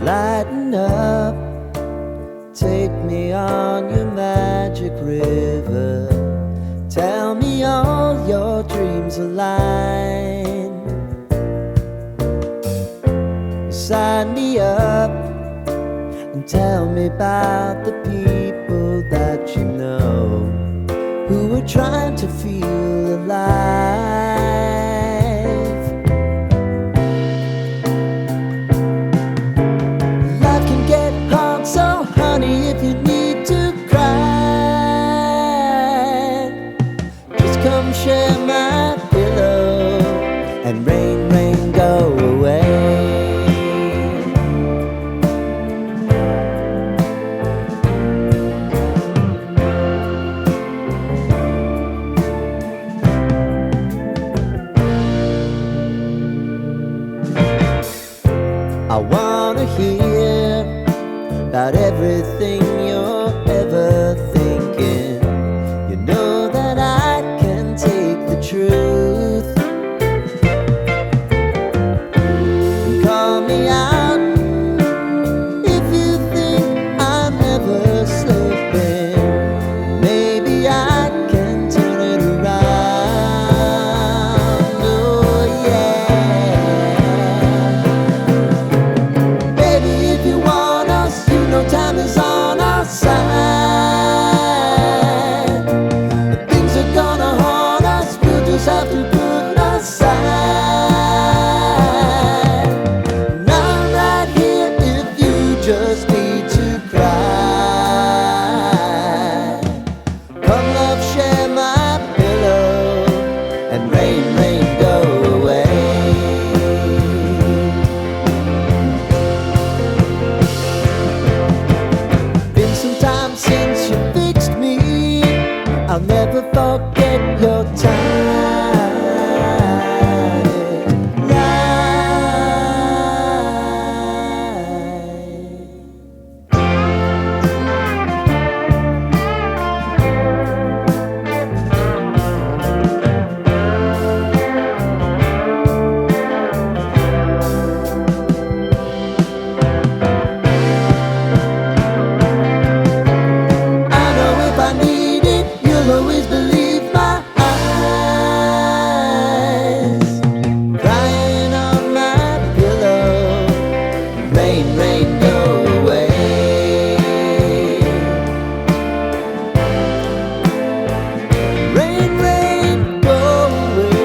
Lighten up, take me on your magic river. Tell me all your dreams align. Sign me up and tell me about the people that you know who are trying to feel alive. Life can get hard, so honey, if you need to cry, just come share my pillow and rain, rain, go away. I wanna hear about everything you're ever thinking. You know that I can take the truth. Call me out if you think I'm ever slipping. Maybe I can turn it around. Oh yeah. Baby, if you want us, you know time is on our side. If things are gonna haunt us, we'll just have to put aside. And I'm right here if you just need to cry. Come love, share my pillow and rain, rain, go away. Been some time since you fixed me. I'll never forget your time. I know if I need it, you'll always believe my eyes. Crying on my pillow, rain, rain, go away. Rain, rain, go away.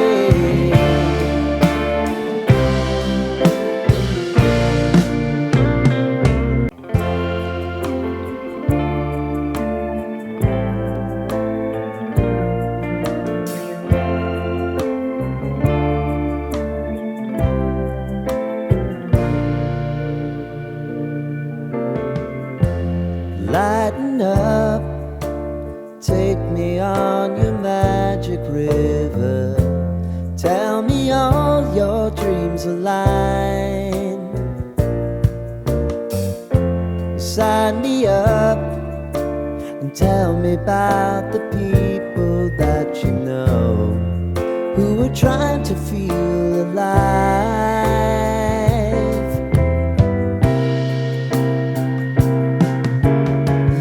Lighten up, take me on your magic river. Tell me all your dreams align. Sign me up and tell me about the people that you know who are trying to feel alive.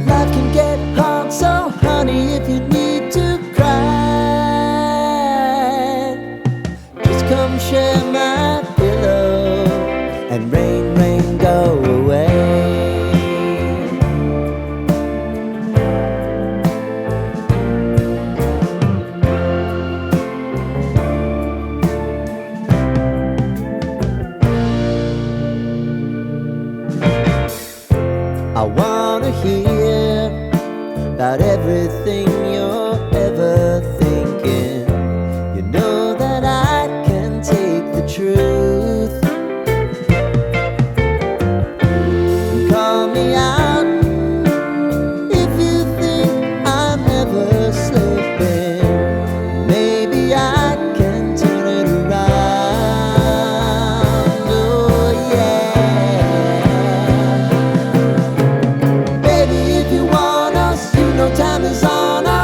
Life can get hard, so honey, if you need to cry, just come share my pillow and rain, rain, go away. I wanna hear about everything you're ever thinking. You know that I can take the truth. Call me out if you think I'm ever slipping. Maybe I can turn it around. Oh yeah. Baby, if you want us, you know time is on our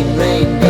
rain, rain